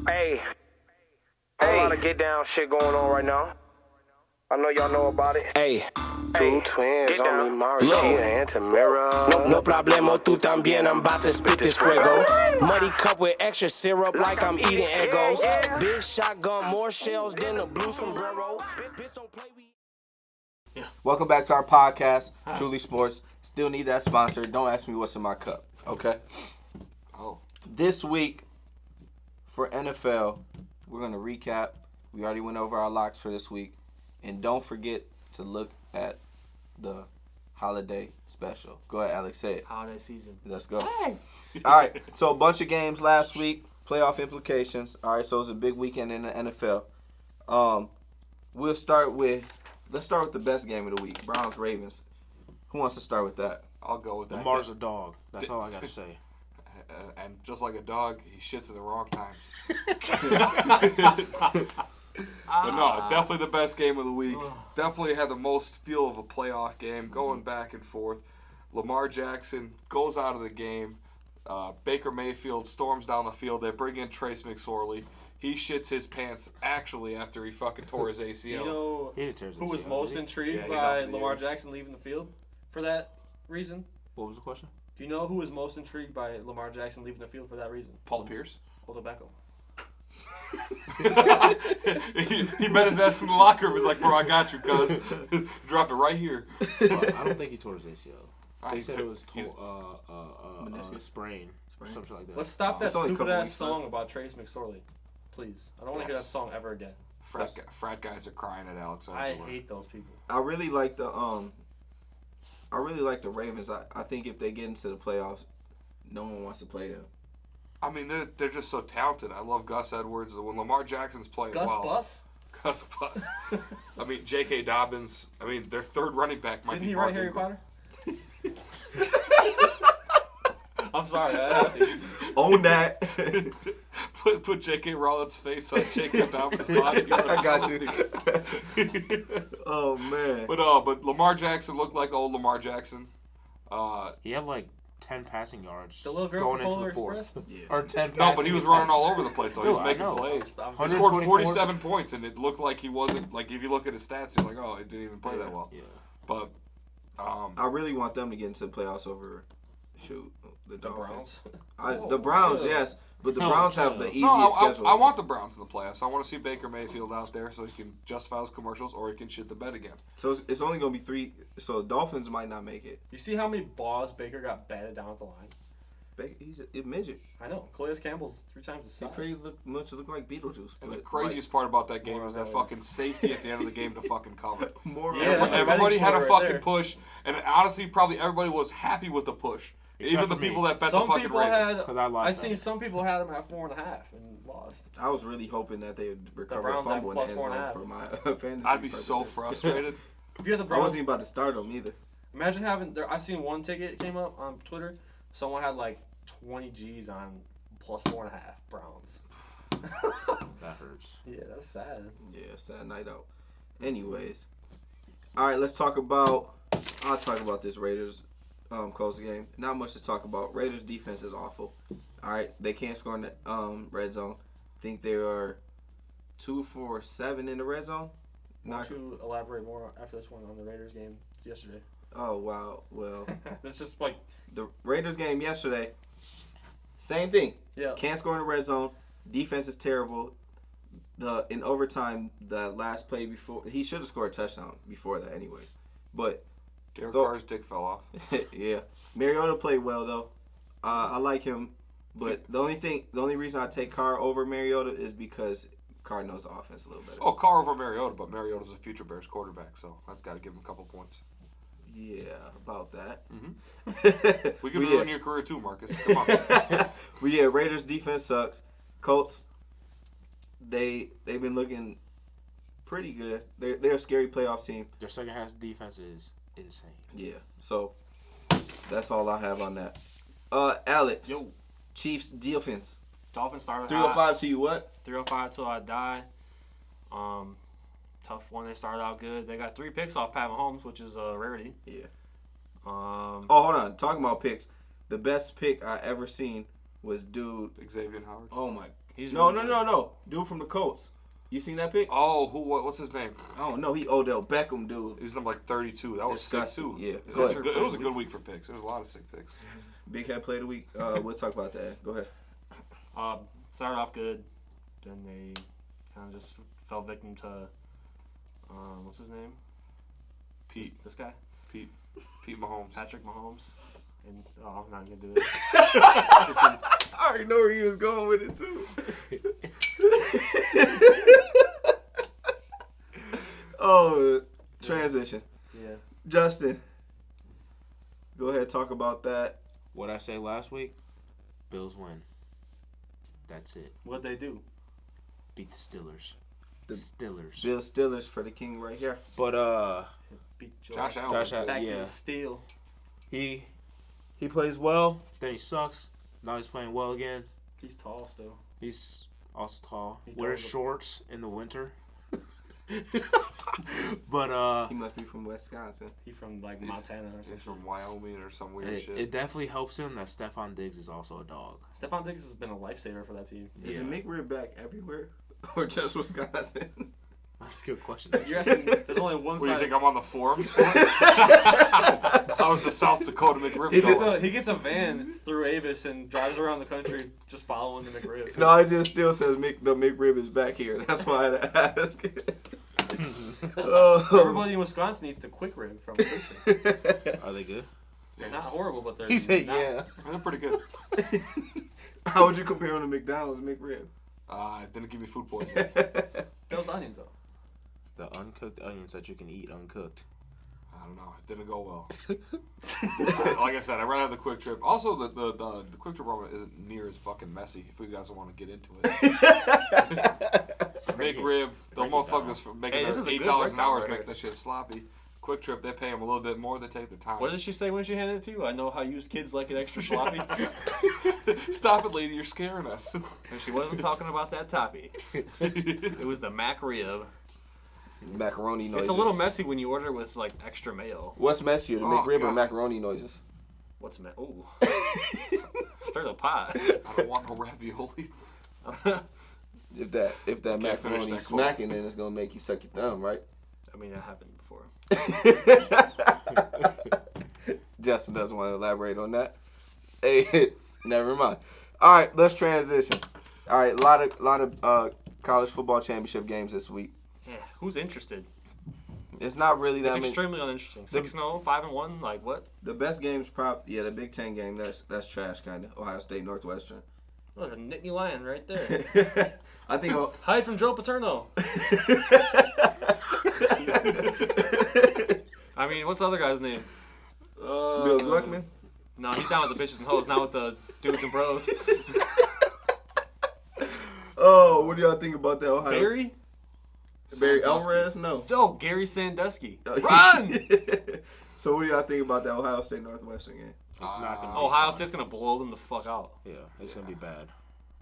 Hey, a lot of get down shit going on right now. I know y'all know about it. Ey, Hey, Twins get on down. me, Mauricio and Tamara. no problemo, tú también, I'm about to spit this fuego. Muddy cup with extra syrup like I'm eating Eggos. Big shotgun, more shells than a blue sombrero. Bitch, don't play with... Welcome back to our podcast, Truly Sports. Still need that sponsor. Don't ask me what's in my cup, okay? Oh. This week, for NFL, we're going to recap. We already went over our locks for this week. And don't forget to look at the holiday special. Go ahead, Alex, say it. Holiday season. Let's go. All right, so a bunch of games last week, playoff implications. All right, so it was a big weekend in the NFL. Let's start with the best game of the week, Browns-Ravens. Who wants to start with that? I'll go with that. Lamar's a dog. That's all I got to say. And just like a dog, he shits at the wrong times. But no, definitely the best game of the week. Definitely had the most feel of a playoff game, going back and forth. Lamar Jackson goes out of the game. Baker Mayfield storms down the field. They bring in Trace McSorley. He shits his pants actually after he fucking tore his ACL. You know He didn't tear his who was ACL, most did he? intrigued Yeah, he's out by for the Lamar year. Jackson leaving the field for that reason? What was the question? Do you know who was most intrigued by Lamar Jackson leaving the field for that reason? Paul Pierce. Odell Beckham. he met his ass in the locker room. He's like, bro, I got you, cuz. Drop it right here. Well, I don't think he tore his ACL. They He said took- it was Meniscus? sprain, something like that. Let's stop that It's only a couple stupid ass weeks song left. about Trace McSorley. Please. I don't want to hear that Yes. song ever again. Frat guys are crying at Alex. I everywhere. hate those people. I really like the Ravens. I think if they get into the playoffs, no one wants to play them. I mean, they're just so talented. I love Gus Edwards. When Lamar Jackson's playing Gus well. Bus? Gus Bus. I mean, J.K. Dobbins. I mean, their third running back might Didn't be he Mark write Harry Ingram. Potter? I'm sorry. I have to. Own that. Put J.K. Rowland's face on J.K. Dobbins' body. I got you. Oh man. But Lamar Jackson looked like old Lamar Jackson. He had like 10 passing yards The little girl going from into Polar the fourth. Express? Yeah. Or 10 No, but passing he was attempts. running all over the place. Though. He was Dude, I making know. plays. He Stop. scored 124. 47 points, and it looked like he wasn't. Like if you look at his stats, you're like, oh, he didn't even play that well. Yeah. But I really want them to get into the playoffs over the Dolphins. Browns? The Browns, yeah. yes, but the No, Browns have no. the easiest no, schedule. I want the Browns in the playoffs. I want to see Baker Mayfield out there so he can justify his commercials, or he can shit the bed again. So it's only gonna be 3. So the Dolphins might not make it. You see how many balls Baker got batted down at the line? He's a midget. I know. Calais Campbell's 3 times his He size. pretty much look like Beetlejuice. And the but, craziest part about that game More is that than- fucking safety at the end of the game to fucking cover. like, more. Yeah, that's a Everybody betting had a story right fucking there. push, and honestly, probably everybody was happy with the push. Except Even the for me. people that bet the Some fucking people Ravens. had. 'Cause I lied I about seen it. some people had him at 4.5 and lost. I was really hoping that they would recover a Browns have fumble in the plus end zone 4.5. for my fantasy. I'd be so purposes. frustrated. If you had the I Browns, wasn't even about to start them either. imagine having. I seen one ticket came up on Twitter. Someone had like 20 G's on plus 4.5 Browns. That hurts. Yeah, that's sad. Yeah, sad night out. Anyways, all right, let's talk about. I'll talk about this Raiders close game. Not much to talk about. Raiders defense is awful. All right, they can't score in the red zone. Think they are 2 for 7 in the red zone. Why don't you elaborate more after this one on the Raiders game yesterday? Oh wow. Well, It's just like, the Raiders game yesterday. Same thing. yeah. Can't score in the red zone. Defense is terrible. In overtime, the last play before he should have scored a touchdown before that, anyways. But Derek Thought- Carr's dick fell off. yeah, Mariota played well though. I like him, but the only reason I take Carr over Mariota is because Carr knows the offense a little better. Oh, Carr over Mariota, but Mariota's a future Bears quarterback, so I've got to give him a couple points. Yeah, about that. We can But ruin your career too, Marcus. Come on. But yeah, Raiders defense sucks. Colts, they've been looking pretty good. They're a scary playoff team. Their second half defense is insane. Yeah, so that's all I have on that. Alex, Yo. Chiefs defense. Dolphins started 305 to you what? 305 till I die. Tough one. They started out good. They got 3 picks off Pat Mahomes, which is a rarity. Yeah. Um, Oh, hold on. Talking about picks, the best pick I ever seen was dude. Xavier Howard. Oh my. He's No. really Dude from the Colts. You seen that pic? Oh, what's his name? I don't know. He Odell Beckham, dude. He was number like 32. That was sick Disgusting. too. Yeah. It Go was, ahead. it was a good week for picks. There was a lot of sick picks. Big Head Play of the Week. We'll talk about that. Go ahead. Started off good, then they kind of just fell victim to what's his name? Pete This guy, Pete Mahomes. Patrick Mahomes. And I'm not gonna do it. I already know where he was going with it too. Oh, transition. Yeah. Justin, go ahead, talk about that. What I say last week? Bills win. That's it. What'd they do? Beat the Steelers. The Steelers. Bill Steelers for the king right here. But Beat Josh Allen. Josh Allen, Back to yeah, the steel. he plays well. Then he sucks. Now he's playing well again. He's tall still. He's also tall. He Wears does look- shorts in the winter. But He must be from Wisconsin. He from like Montana or He's something. from Wyoming or some weird it, shit. it definitely helps him that Stephon Diggs is also a dog. Stephon Diggs has been a lifesaver for that team. Is Yeah. the McRib back everywhere or just Wisconsin? That's a good question. You're asking. There's only one What do you side. think? I'm on the forums? How's the South Dakota McRib going? He gets a van through Avis and drives around the country just following the McRib. No, it just still says the McRib is back here. That's why I had to ask. Everybody in Wisconsin eats the quick rib from Christian. Are they good? They're not horrible, but they're He said, not, yeah. They're pretty good. How would you compare them to McDonald's McRib? Didn't give me food poisoning. Those onions though. The uncooked onions that you can eat uncooked. I don't know. It didn't go well. Like I said, I'd rather have the Quick Trip. Also, the Quick Trip ramen isn't near as fucking messy. If you guys want to get into it, McRib, the break it motherfuckers for making Hey, this is a $8 good an breakdown hour right to make here. that shit sloppy. Quick Trip, they pay them a little bit more. They take the time. What did she say when she handed it to you? I know how used kids like it extra sloppy. Stop it, lady! You're scaring us. And she wasn't talking about that toppy. It was the mac rib. Macaroni noises. It's a little messy when you order with like extra mayo. What's messier, the Oh, McRib or God. macaroni noises? What's ooh. Stir the pot. I don't want no ravioli. If that Can't finish macaroni that smacking, then it's gonna make you suck your thumb, right? I mean, that happened before. Justin doesn't want to elaborate on that. Hey, never mind. All right, let's transition. All right, a lot of college football championship games this week. Yeah, who's interested? It's not really that It's many. extremely uninteresting. The- 6-0, 5-1, like what? The best game's the Big Ten game. That's trash, kind of. Ohio State, Northwestern. Oh, there's a Nittany Lion right there. I think. Hide from Joe Paterno. I mean, what's the other guy's name? Bill Gluckman. No, he's down with the bitches and hoes, not with the dudes and bros. Oh, what do y'all think about that Ohio? Barry? Barry Sandusky. Alvarez? No. Oh, Gary Sandusky. Run! So what do y'all think about that Ohio State Northwestern game? It's not gonna be Ohio fun. State's gonna blow them the fuck out. Yeah, it's gonna be bad.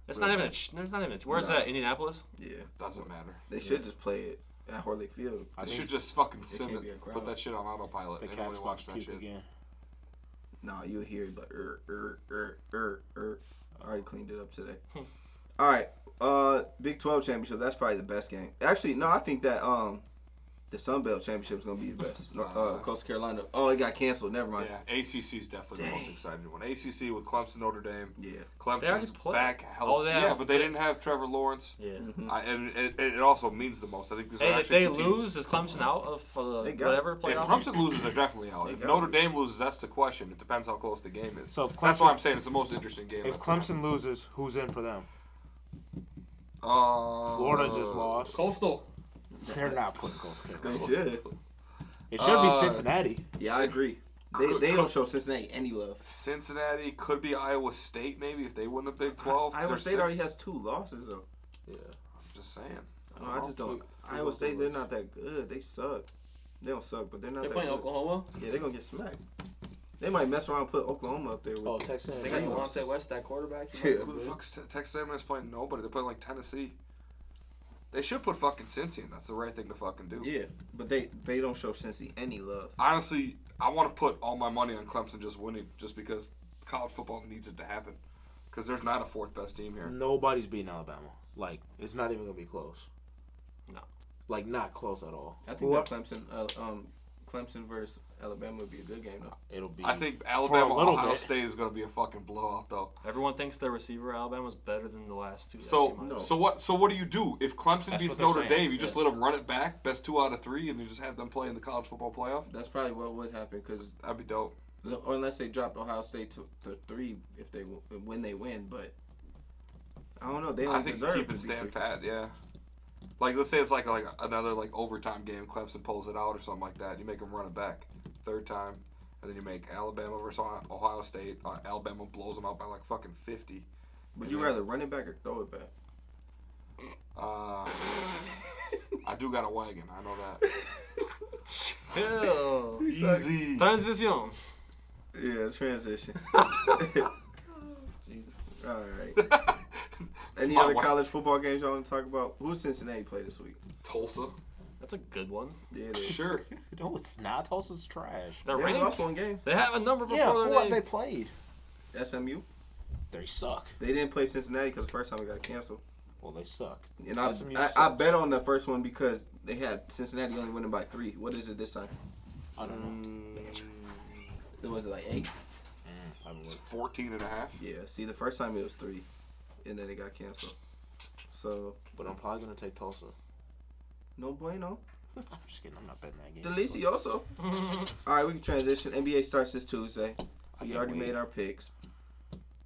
It's not even. There's not even. Where's No. that? Indianapolis. Yeah, Doesn't matter. they should just play it at Horlick Field. I They think should just fucking sim can't be a it. crowd. Put that shit on autopilot. the They Cats only about watch to that puke shit. again. Nah, you'll hear it, but I already cleaned it up today. All right, Big 12 championship. That's probably the best game. Actually, no, I think that the Sun Belt championship is gonna be the best. Coastal Carolina. Oh, it got canceled. Never mind. Yeah, ACC is definitely the most Dang. exciting one. ACC with Clemson, Notre Dame. Yeah. They already Clemson's played. back healthy. Oh, they yeah, have- but they didn't have Trevor Lawrence. Yeah. And it also means the most. I think these are Hey, if actually they two teams. lose, is Clemson out for the They got whatever If playoff? Clemson loses, they're definitely out. They If got Notre it. Dame loses, that's the question. It depends how close the game is. So if That's why I'm Clemson, saying it's the most interesting game. if Clemson loses, who's in for them? Florida Florida just lost. Coastal. They're not putting Coastal They Carolina. should. It should be Cincinnati. Yeah, I agree. They don't show Cincinnati any love. Cincinnati could be Iowa State maybe if they win the Big 12. 'cause Iowa they're State already 6. has 2 losses though. I'm just saying. No, I just don't. Two Iowa losses. State, they're not that good. They suck. They don't suck, but they're not They're that playing good. Oklahoma. Yeah, they're gonna get smacked. They might mess around and put Oklahoma up there with. Oh, Texas. They got Three Delonte losses. West, that quarterback. He Yeah. might be Who the good. fuck's Texas A&M is playing nobody? They're playing like Tennessee. They should put fucking Cincy in. That's the right thing to fucking do. Yeah, but they don't show Cincy any love. Honestly, I want to put all my money on Clemson just winning, just because college football needs it to happen. Because there's not a fourth best team here. Nobody's beating Alabama. Like, it's not even gonna be close. No. Like, not close at all. I think that Clemson versus Alabama would be a good game though. It'll be. I think for a Alabama little Ohio bit. State is going to be a fucking blowout though. Everyone thinks their receiver Alabama's better than the last two. So what do you do if Clemson That's beats what they're Notre saying, Dame? You just let them run it back, best 2 out of 3, and you just have them play in the college football playoff. That's probably what would happen because, That'd be dope. or unless they dropped Ohio State to 3 if they win, but I don't know. They don't I think deserve keep to it be stand 3. pat. Yeah. Like let's say it's like another like overtime game. Clemson pulls it out or something like that. You make them run it back 3rd time, and then you make Alabama versus Ohio State. Alabama blows them out by like fucking 50. Would you rather run it back or throw it back? I do got a wagon. I know that. Ew. Easy. Transition. Yeah, transition. All right. Any other college football games y'all want to talk about? Who's Cincinnati play this week? Tulsa. That's a good one. Yeah, it is. Sure. No, it's not. Tulsa's trash. They're They ranked. lost one game. They have a number before Yeah, their who have name. they played? SMU. They suck. They didn't play Cincinnati because the first time it got canceled. Well, they suck. And I SMU I sucks. bet on the first one because they had Cincinnati only winning by 3. What is it this time? I don't know. It was like 8. I haven't It's looked. 14 and a half. Yeah. See, the first time it was 3, and then it got canceled. So But I'm probably gonna take Tulsa. no bueno. I'm just kidding. I'm not betting that game. Delicioso. All right, we can transition. NBA starts this Tuesday. I We can't already wait. made our picks.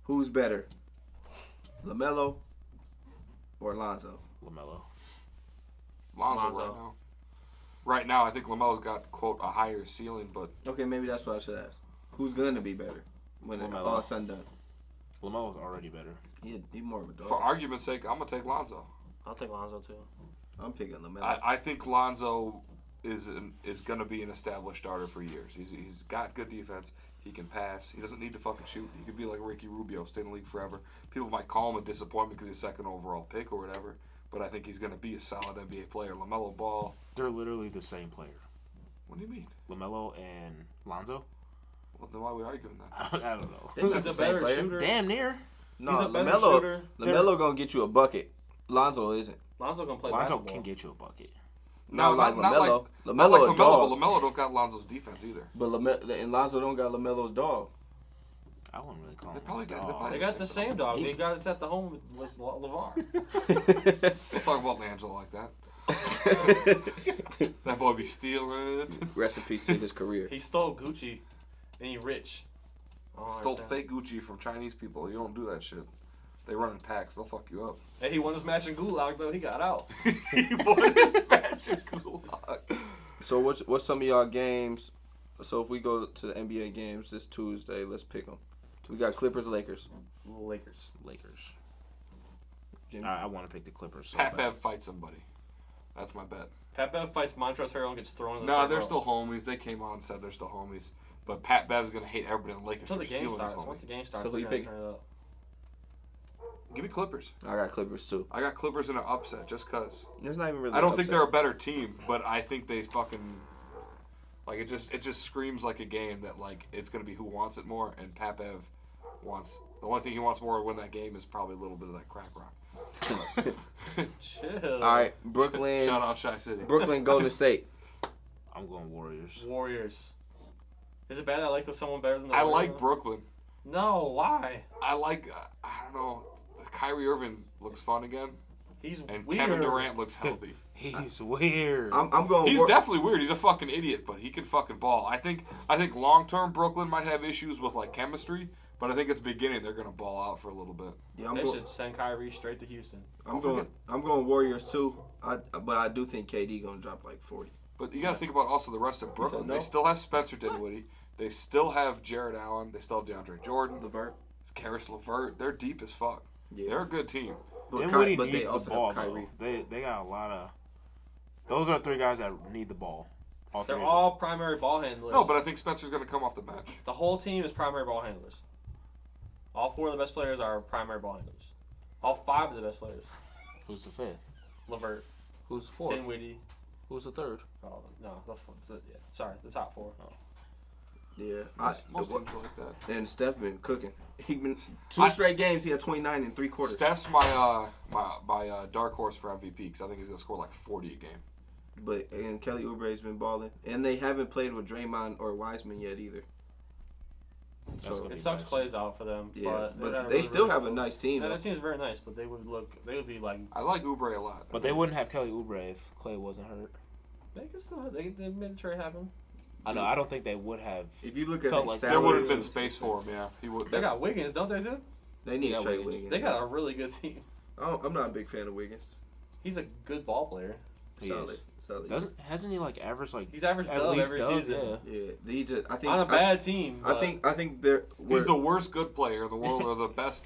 Who's better, LaMelo or Lonzo? LaMelo. Lonzo Lonzo. right now. Right now, I think Lamelo's got quote a higher ceiling, but Okay, maybe that's what I should ask. Who's going to be better when it's LaMelo. all said and done? LaMelo's already better. He's more of a dog. for argument's sake, I'm gonna take Lonzo. I'll take Lonzo too. I'm picking LaMelo. I think Lonzo is gonna be an established starter for years. He's got good defense. He can pass. He doesn't need to fucking shoot. He could be like Ricky Rubio, stay in the league forever. People might call him a disappointment because he's second overall pick or whatever, but I think he's gonna be a solid NBA player. LaMelo Ball. They're literally the same player. What do you mean? LaMelo and Lonzo. Well, then why are we arguing that? I don't know. They're not He's the a same better player. shooter. Damn near. No, He's a better LaMelo. shooter. LaMelo gonna get you a bucket. Lonzo isn't. Lonzo gonna play Lonzo basketball. can get you a bucket. Not like LaMelo. Not like LaMelo a LaMelo, dog. but LaMelo don't got Lonzo's defense either. But and Lonzo don't got LaMelo's dog. I wouldn't really call They him probably a got- dog. they probably They got the same dog. They got it at the home with LeVar. Don't talk about Angelo like that. That boy be stealing. Rest in peace to his career. He stole Gucci, and he rich. I don't Stole understand. fake Gucci from Chinese people. You don't do that shit. They run in packs. They'll fuck you up. Hey, he won his match in Gulag though. He got out. He won his match in Gulag. So what's some of y'all games? So if we go to the NBA games this Tuesday, let's pick them. We got Clippers, Lakers. Lakers. Lakers. Jimmy? I want to pick the Clippers. So Pat bad. Bev fights somebody. That's my bet. Pat Bev fights Montrezl Harrell and gets thrown in the No, front they're row. still homies. They came on and said they're still homies. But Pat Bev's gonna hate everybody in the Lakers Until for the game stealing his starts. Once homie. the game starts, So who they're you gonna pick? turn it up. Give me Clippers. I got Clippers too. I got Clippers in an upset just cause. There's not even really. I don't an think upset. they're a better team, but I think they fucking like it just screams like a game that like it's gonna be who wants it more, and Pat Bev wants the only thing he wants more to win that game is probably a little bit of that crack rock. Chill. All right, Brooklyn. Shout out Shy City. Brooklyn, Golden State. I'm going Warriors. Warriors. Is it bad I like someone better than the I Warriors? like Brooklyn. No, why? I like I don't know. Kyrie Irving looks fun again, He's and weird. Kevin Durant looks healthy. He's weird. I'm going. He's definitely weird. He's a fucking idiot, but he can fucking ball. I think long term Brooklyn might have issues with like chemistry, but I think at the beginning they're gonna ball out for a little bit. Yeah, They should send Kyrie straight to Houston. I'm going Warriors too. But I do think KD gonna drop like 40. But you got to think about also the rest of Brooklyn. no? They still have Spencer Dinwiddie. They still have Jared Allen. They still have DeAndre Jordan, LeVert. Karis LeVert. They're deep as fuck. Yeah. They're a good team. Dinwiddie but needs they also the ball, have Kyrie. though. They got a lot of. Those are 3 guys that need the ball. All They're three. all primary ball handlers. No, but I think Spencer's gonna come off the bench. The whole team is primary ball handlers. All 4 of the best players are primary ball handlers. All 5 of the best players. Who's the 5th? LeVert, Who's the 4th? Dinwiddie. Who's the 3rd? Oh no, yeah. Sorry, the top 4. Yeah, Most teams are like that. and Steph been cooking. He been two straight games. He had 29 in 3 quarters. Steph's my dark horse for MVP because I think he's gonna score like 40 a game. But and Kelly Oubre's been balling, and they haven't played with Draymond or Wiseman yet either. So It sucks Clay's out for them. yeah, but but they still have a nice team. Yeah, though. that team is very nice, but they would be like. I like Oubre a lot. But they wouldn't have Kelly Oubre if Clay wasn't hurt. They could still they made a trade happen. I know. I don't think they would have. If you look at Felt their like There would have salaries, been space for him. Yeah, he would. They got Wiggins, don't they too? they need Yeah, Trey Wiggins. Wiggins. They got a really good team. I'm not a big fan of Wiggins. He's a good ball player. He Solid, is. solid. Hasn't he like averaged like He's averaged at dub least every dub? season. Yeah. Yeah, I think On a bad team. I but think they're. He's the worst good player in the world or the best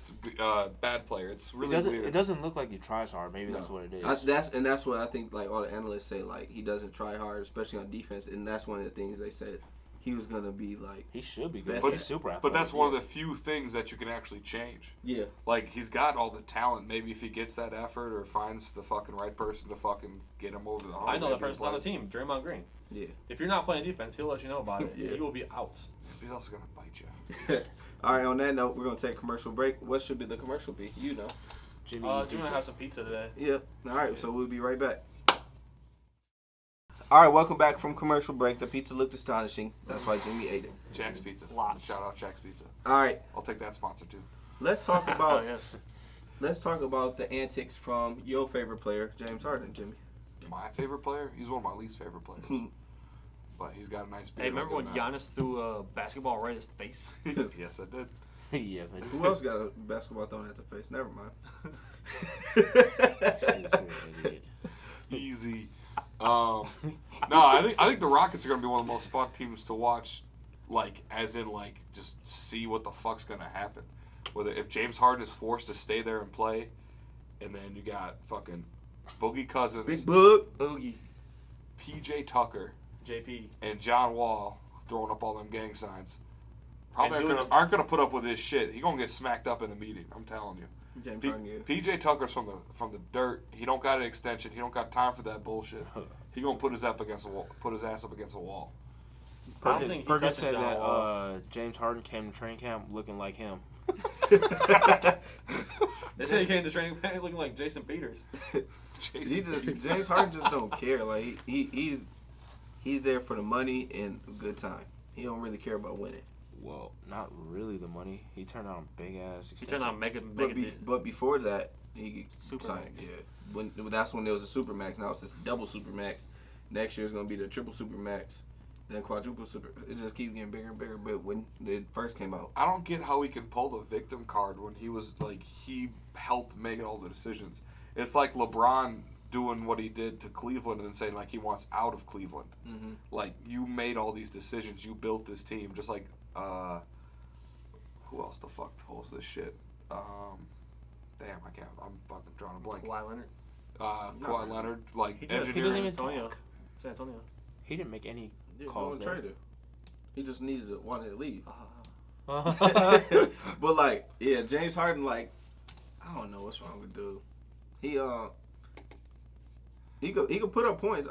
bad player. It's really weird. It doesn't look like he tries hard. Maybe that's what it is. That's what I think. Like all the analysts say, like he doesn't try hard, especially on defense, and that's one of the things they said he was gonna be like. He should be good. But- He's super athletic. But that's one of the few things that you can actually change. Yeah, Like, he's got all the talent. Maybe if he gets that effort or finds the fucking right person to fucking get him over the hump. I know that maybe he person's on the plays. team, Draymond Green. yeah. If you're not playing defense, he'll let you know about it. Yeah. You will be out. He's also going to bite you. All right. On that note, we're gonna take a commercial break. What should the commercial be? You know. Jimmy. Do you want Pizza. to have some pizza today? Yeah. All right. So we'll be right back. All right. Welcome back from commercial break. The pizza looked astonishing. That's why Jimmy ate it. Jack's Pizza. Lots. Shout out Jack's Pizza. All right. I'll take that sponsor, too. Let's talk about Oh, yes. the antics from your favorite player, James Harden, Jimmy. My favorite player? He's one of my least favorite players. But he's got a nice beard. Hey, remember when I'll give him Giannis threw a basketball right in his face? that. Yes, I did. Yes, I do. Who else got a basketball thrown at the face? Never mind. Idiot. Easy. No, I think the Rockets are gonna be one of the most fun teams to watch. Like, as in, like, just see what the fuck's gonna happen. Whether if James Harden is forced to stay there and play, and then you got fucking Boogie Cousins, Big Book. Boogie. PJ Tucker, JP. and John Wall throwing up all them gang signs. Probably And doing aren't gonna put up with this shit. He gonna get smacked up in the meeting. I'm telling you. James Harden, yeah. PJ Tucker's from the dirt. He don't got an extension. He don't got time for that bullshit. He gonna put his ass up against the wall. Put his ass up against the wall. I don't think he Perkins touches said John that Wall. James Harden came to training camp looking like him. They said he came to training camp looking like Jason Peters. James Harden just don't care. Like he's there for the money and a good time. He don't really care about winning. Well, not really the money. He turned on a big ass He extension. turned on mega But before that, he Supermax. signed. Yeah, that's when there was a supermax. Now it's this double supermax. Next year is gonna be the triple supermax, then quadruple super. It just keeps getting bigger and bigger. But when it first came out, I don't get how he can pull the victim card when he was like he helped make all the decisions. It's like LeBron doing what he did to Cleveland and then saying like he wants out of Cleveland. Mhm. Like you made all these decisions, you built this team. Just like who else the fuck pulls this shit? Damn, I can't. I'm fucking drawing a blank. Kawhi Leonard. Kawhi Leonard, like He does. He doesn't engineering. even Antonio. talk. San Antonio. He didn't make any yeah, calls no there. trader. He just needed to want to leave. Uh, But like, yeah, James Harden, like, I don't know what's wrong with dude. He could put up points.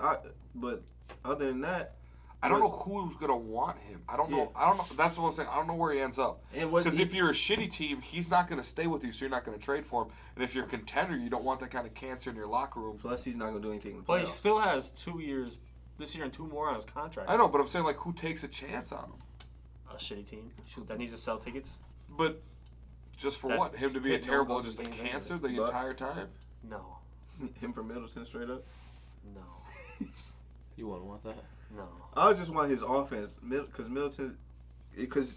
But other than that, I don't know who's gonna want him. I don't know. Yeah. I don't know. That's what I'm saying. I don't know where he ends up. and what Because he- if you're a shitty team, he's not gonna stay with you, so you're not gonna trade for him. And if you're a contender, you don't want that kind of cancer in your locker room. plus he's not gonna do anything in the but he playoffs. still has 2 years this year and 2 more on his contract. I know, but I'm saying like, who takes a chance on him? A shitty team that needs to sell tickets. But just for That what? Him to be a take no terrible, goes just a games cancer anyways. the Bucks. entire time? No. Him from Middleton straight up. No. You wouldn't want that. No. I just want his offense, because Middleton, because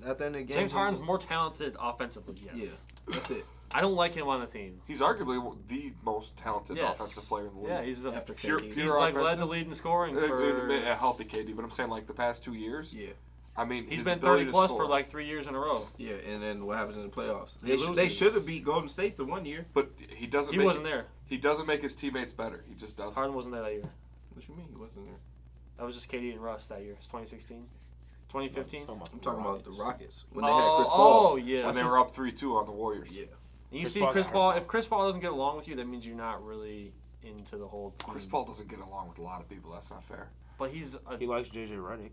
at the end of the game, James Harden's more talented offensively. Yes. Yeah, that's it. I don't like him on the team. He's arguably the most talented Yes. offensive player in the league. Yeah, he's After pure, KD. pure he's like led offensive. the lead in scoring A for. healthy KD, but I'm saying like the past 2 years. Yeah, I mean, He's his been ability 30 to plus score. for like 3 years in a row. yeah, and then what happens in the playoffs? He They loses. should have beat Golden State the one year. But he doesn't. He make wasn't there. He doesn't make his teammates better. He just doesn't. Harden wasn't there that year. What you mean he wasn't there? That was just KD and Russ that year. It's 2016, 2015. I'm talking about the Rockets when they oh, had Chris Paul. oh yeah. When they were up 3-2 on the Warriors. Yeah, You Chris see Paul Chris got Paul. hurt. If Chris Paul doesn't get along with you, that means you're not really into the whole team. Chris Paul doesn't get along with a lot of people. That's not fair. But he's a, He likes JJ Redick.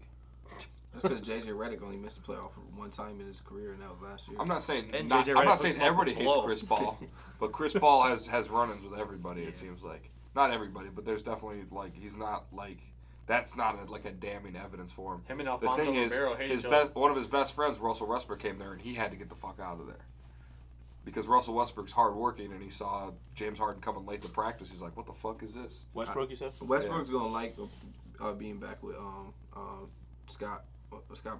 That's because J.J. Redick only missed the playoff one time in his career, and that was last year. I'm not saying And I'm JJ not Redick saying puts him up everybody hates below. Chris Paul, but Chris Paul has run-ins with everybody. It seems like not everybody, but there's definitely like he's not like that's not a damning evidence for him. Him and The Alfonso thing is, Ribeiro hate his each other. one of his best friends, Russell Westbrook, came there and he had to get the fuck out of there because Russell Westbrook's hardworking and he saw James Harden coming late to practice. He's like, "What the fuck is this?" Westbrook, you said? Westbrook's gonna like being back with Scott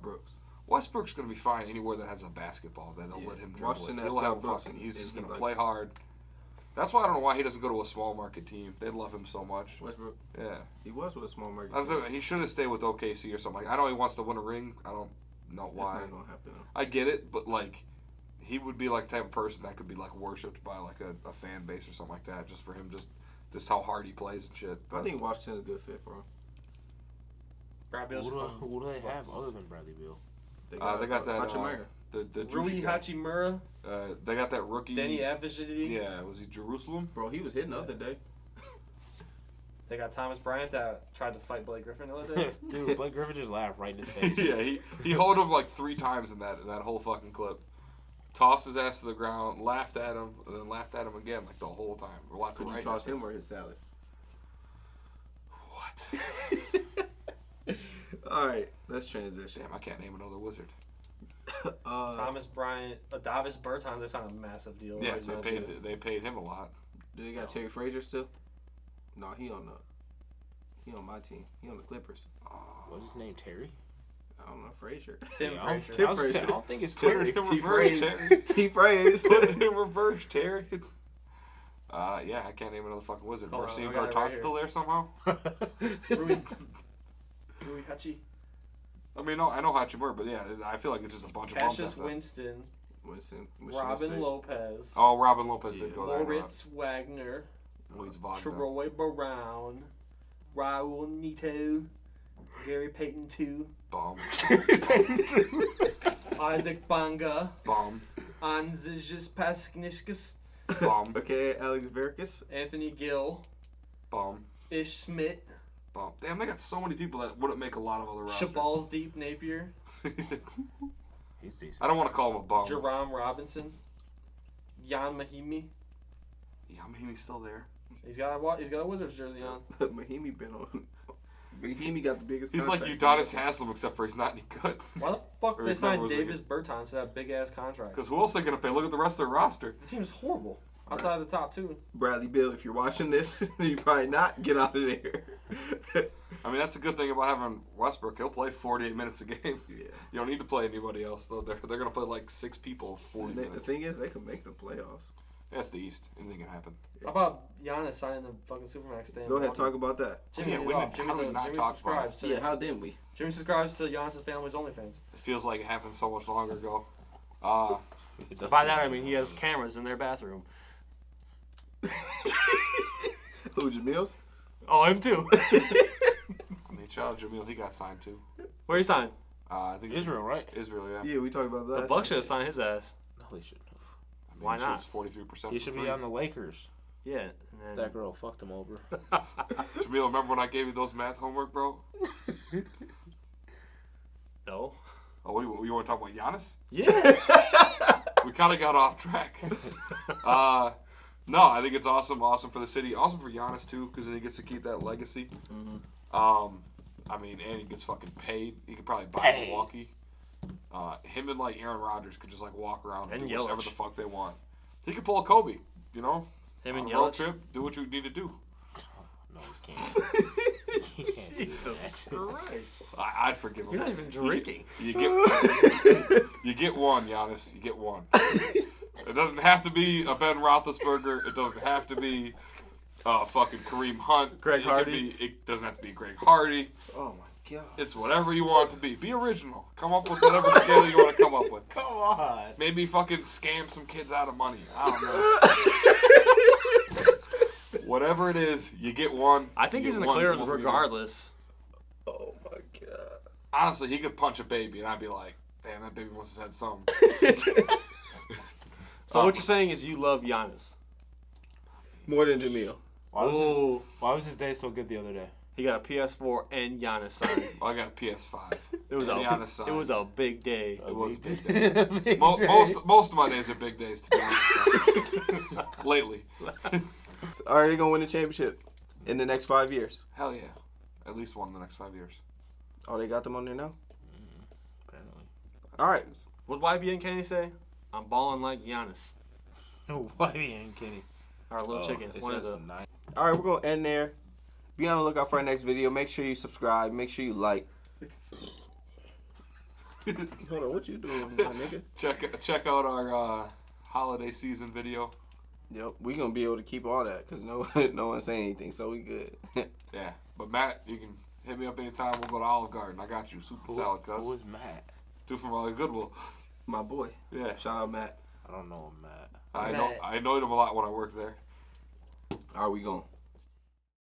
Brooks. Westbrook's gonna be fine anywhere that has a basketball that they'll let him dribble. Washington it. has He'll Scott have Brooks, fucking. and He's just he gonna likes play it. hard. That's why I don't know why he doesn't go to a small market team. They'd love him so much. Westbrook, Yeah. he was with a small market. I was team. thinking he should have stayed with OKC or something. I know he wants to win a ring. I don't know That's why. not gonna happen. Though. I get it, but like, he would be like the type of person that could be like worshipped by like a fan base or something like that, just for him, just how hard he plays and shit. I But think Washington's a good fit for him. Brad Beal's Who do they have other than Bradley Beal? they got that Hachimura. the Rui Juicy guy. Hachimura, They got that rookie. Denny Avdija. Yeah, was he Jerusalem? Bro, he was hitting the other day. They got Thomas Bryant that tried to fight Blake Griffin the other day. Dude, Blake Griffin just laughed right in his face. Yeah, he hold him like 3 times in that whole fucking clip. Tossed his ass to the ground, laughed at him, and then laughed at him again like the whole time. Or laughed Could right you toss at him or his salad? What? All right, let's transition. Damn, I can't name another wizard. Thomas Bryant, Davis Bertans, they signed a massive deal. Yeah, right? they paid him a lot. Do they got Terry Frazier still? No, he on my team. He on the Clippers. What's his name, Terry? I don't know, Frazier. Tim Yeah, Frazier. I was gonna say, I don't think it's Terry. Terry. Put it in T reverse, Fraze. Terry. T Fraze. Put it in reverse, Terry. Yeah, I can't name another fucking wizard. Hold on, Marcin I got it Bertans right still there somehow? Rui Hachi. I mean, no, I know Hachimura, but yeah, I feel like it's just a bunch of bumps Cassius after that. Winston. Winston, Robin Lopez. Oh, Robin Lopez did Yeah. go there. Moritz Wagner. Luis Wagner. Troy Brown. Raul Neto. Gary Payton 2. Bomb. Isaac Bonga. Bomb. Anzijas Paskniskas. Bomb. Okay, Alex Verkis. Anthony Gill. Bomb. Ish Smith. Bomb. Damn, they got so many people that wouldn't make a lot of other rosters. Shabal's Deep Napier. He's decent. I don't want to call him a bum. Jerome Robinson. Jan Mahimi. Yeah, I mean, he's still there. He's got a Wizards jersey on. Mahimi been on. Mahimi got the biggest. He's like contract. Udonis Haslem, except for he's not any good. Why the fuck Or they his number signed was Davis Bertans to that big ass contract? Because who else they gonna pay? Look at the rest of their roster. The team's horrible. Outside of the top 2. Bradley Beal, if you're watching this, you probably not get out of there. I mean, that's a good thing about having Westbrook. He'll play 48 minutes a game. Yeah. You don't need to play anybody else, though. They're gonna play like 6 people 40 The minutes. thing is, they can make the playoffs. That's the East. Anything can happen. How about Giannis signing the fucking Supermax thing? Go ahead, talk about that. Jimmy, Yeah, we didn't- how did we not Jimmy talk about subscribes to Yeah, how didn't we? Jimmy subscribes to Giannis' family's OnlyFans. It feels like it happened so much longer ago. By that I mean he has cameras in their bathroom. Who, Jamil's? Oh, him too. I mean, shout out Jamil. He got signed too. Where he signed? I think it's Israel, right? Israel, yeah. Yeah, we talked about that. The Bucks should have signed his ass. No, they shouldn't have. I mean, Why he not? shoots 43%. He should be on the Lakers. Yeah. And then, That girl fucked him over. Jamil, remember when I gave you those math homework, bro? no. Oh, what you want to talk about Giannis? Yeah. We kind of got off track. No, I think it's awesome. Awesome for the city. Awesome for Giannis, too, because then he gets to keep that legacy. I mean, and he gets fucking paid. He could probably buy Milwaukee. Him and, like, Aaron Rodgers could just, like, walk around and And do whatever Yelich. the fuck they want. He could pull a Kobe, you know? Him and On a road Yelich. trip, do what you need to do. No, he can't. He can't do Jesus that. Christ. I'd forgive him. You're not even drinking. You get one, Giannis. You get one. It doesn't have to be a Ben Roethlisberger. It doesn't have to be fucking Kareem Hunt. Greg It could Hardy. It doesn't have to be Greg Hardy. Oh my god. It's whatever you want it to be. Be original. Come up with whatever scale you want to come up with. Come on. Maybe fucking scam some kids out of money. I don't know. Whatever it is, you get one. I think You he's get in the one, clear you get one for you. regardless. Oh my god. Honestly, he could punch a baby, and I'd be like, damn, that baby must have had something. So what you're saying is you love Giannis. More than Jamil. Why was his day so good the other day? He got a PS4 and Giannis signed. I got a PS5. It was And Giannis signed. it was a big day. It was a big day. Most of my days are big days, to be honest. Lately. Are they gonna win the championship in the next 5 years? Hell yeah. At least one in the next 5 years. Oh, they got them on there now. Apparently. All right. What YB and Kenny say? I'm balling like Giannis. Whitey and Kenny. Our little chicken. It One of says the. nine. All right, we're gonna end there. Be on the lookout for our next video. Make sure you subscribe. Make sure you like. Hold on, what you doing, my nigga? Check out our holiday season video. Yep, we gonna be able to keep all that because no one's saying anything, so we good. Yeah. But Matt, you can hit me up anytime. We'll go to Olive Garden. I got you. Soup and salad, cuz. Who is Matt? Dude from Goodwill. My boy. Yeah. Shout out Matt. I don't know him, Matt. I know him a lot when I worked there. Are we going?